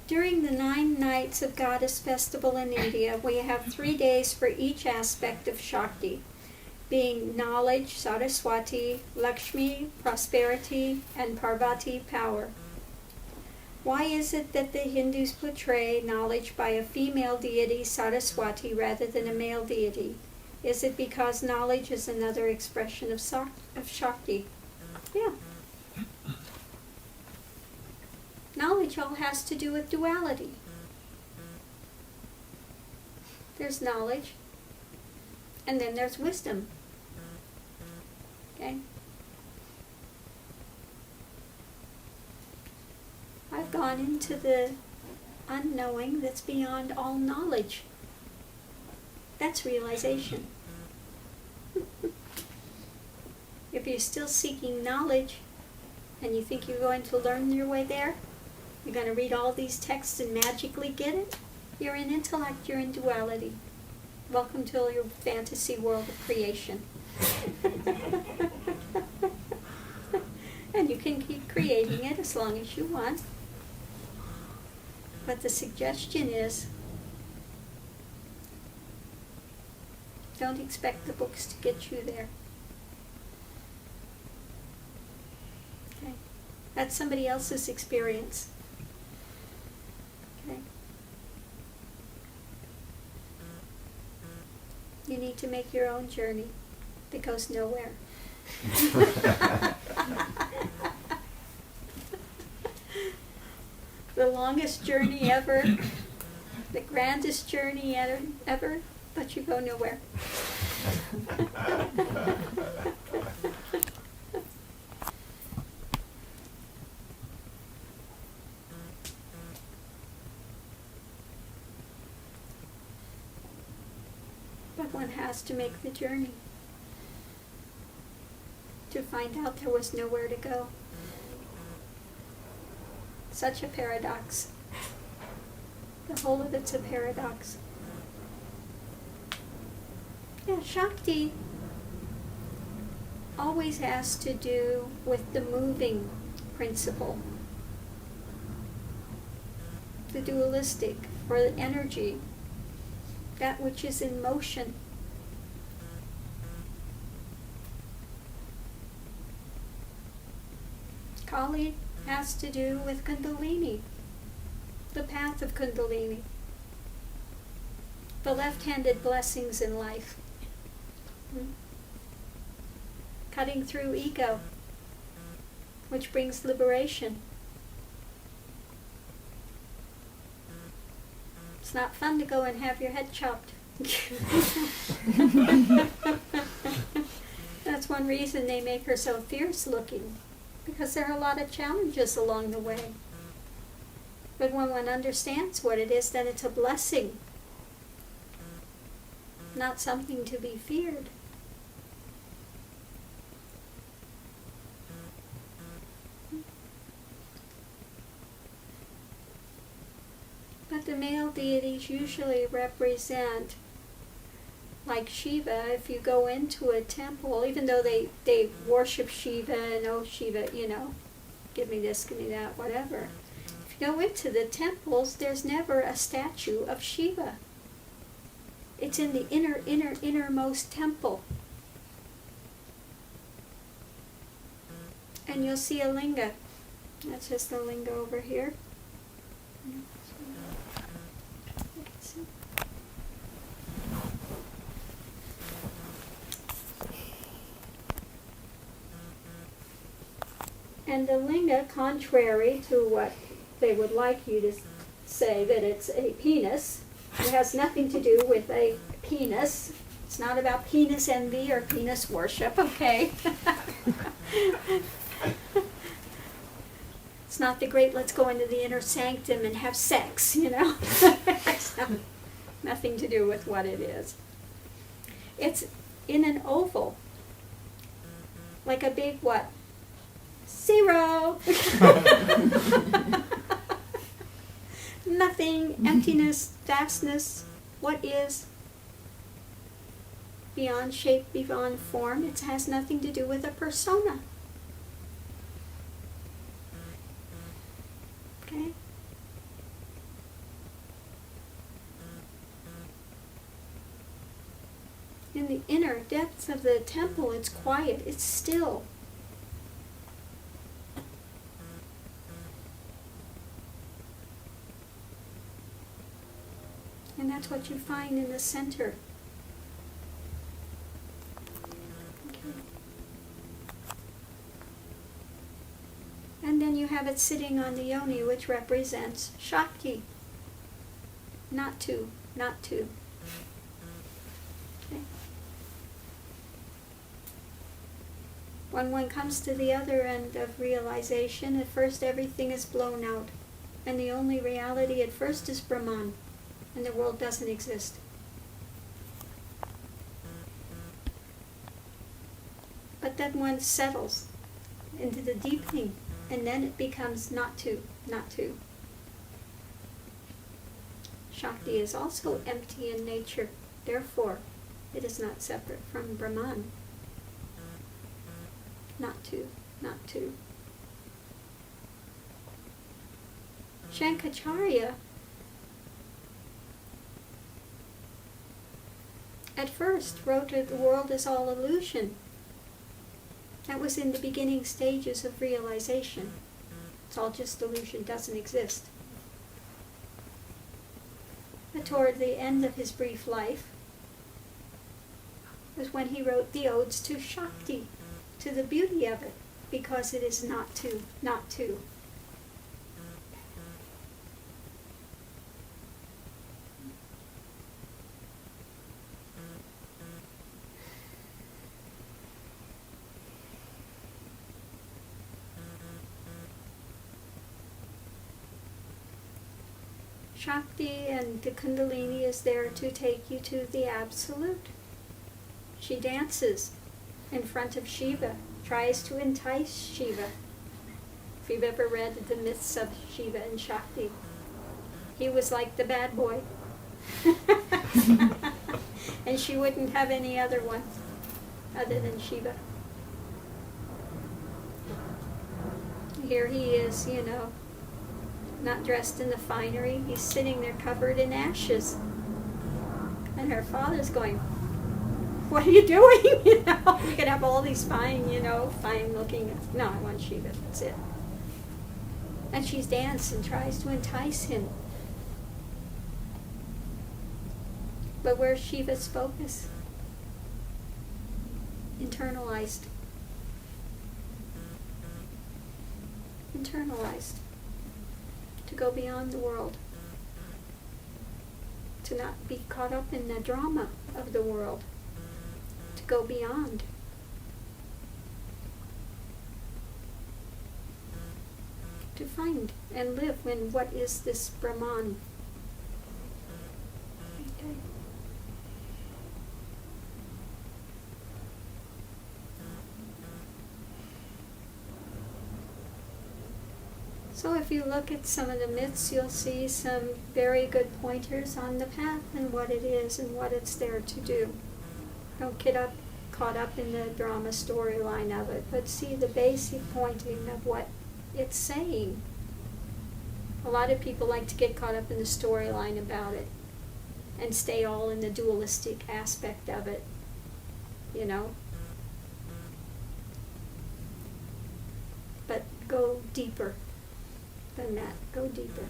During the 9 nights of Goddess Festival in India, we have 3 days for each aspect of Shakti, being knowledge, Saraswati, Lakshmi, prosperity, and Parvati, power. Why is it that the Hindus portray knowledge by a female deity, Saraswati, rather than a male deity? Is it because knowledge is another expression of Shakti? Yeah. Knowledge all has to do with duality. There's knowledge, and then there's wisdom. Okay? I've gone into the unknowing that's beyond all knowledge. That's realization. If you're still seeking knowledge, and you think you're going to learn your way there, you're going to read all these texts and magically get it, you're in intellect, you're in duality. Welcome to your fantasy world of creation. And you can keep creating it as long as you want. But the suggestion is, don't expect the books to get you there. Okay? That's somebody else's experience. Okay? You need to make your own journey that goes nowhere. The longest journey ever, the grandest journey ever, but you go nowhere. But one has to make the journey to find out there was nowhere to go. Such a paradox. The whole of it's a paradox. Yeah, Shakti always has to do with the moving principle. The dualistic, or the energy, that which is in motion. Kali has to do with Kundalini, the path of Kundalini, the left-handed blessings in life, cutting through ego, which brings liberation. It's not fun to go and have your head chopped. That's one reason they make her so fierce looking, because there are a lot of challenges along the way. But when one understands what it is, then it's a blessing, not something to be feared. But the male deities usually represent, like Shiva, if you go into a temple, even though they worship Shiva and, oh Shiva, give me this, give me that, whatever. If you go into the temples, there's never a statue of Shiva. It's in the innermost temple. And you'll see a linga. That's just the linga over here. And the linga, contrary to what they would like you to say, that it's a penis, it has nothing to do with a penis. It's not about penis envy or penis worship, okay? It's not the great, let's go into the inner sanctum and have sex, It's nothing to do with what it is. It's in an oval, like a big what? 0. Nothing, emptiness, vastness, what is beyond shape, beyond form. It has nothing to do with a persona. Okay? in the inner depths of the temple, it's quiet, it's still. And that's what you find in the center. Okay. And then you have it sitting on the yoni, which represents Shakti. Not two, not two. Okay. When one comes to the other end of realization, at first everything is blown out. And the only reality at first is Brahman. And the world doesn't exist. But then one settles into the deepening, and then it becomes not two, not two. Shakti is also empty in nature, therefore it is not separate from Brahman. Not two, not two. Shankaracharya at first wrote that the world is all illusion. That was in the beginning stages of realization. It's all just illusion, doesn't exist. But toward the end of his brief life was when he wrote the odes to Shakti, to the beauty of it, because it is not two, not two. Shakti and the Kundalini is there to take you to the Absolute. She dances in front of Shiva, tries to entice Shiva. If you've ever read the myths of Shiva and Shakti, he was like the bad boy. And she wouldn't have any other one other than Shiva. Here he is, not dressed in the finery. He's sitting there covered in ashes. And her father's going, "What are you doing?" You can have all these fine, fine looking. No, I want Shiva. That's it. And she's danced and tries to entice him. But where's Shiva's focus? Internalized. Internalized. To go beyond the world. To not be caught up in the drama of the world. To go beyond. To find and live in what is this Brahman. Okay. So if you look at some of the myths, you'll see some very good pointers on the path and what it is and what it's there to do. Don't get caught up in the drama storyline of it, but see the basic pointing of what it's saying. A lot of people like to get caught up in the storyline about it and stay all in the dualistic aspect of it, But go deeper than that. Go deeper.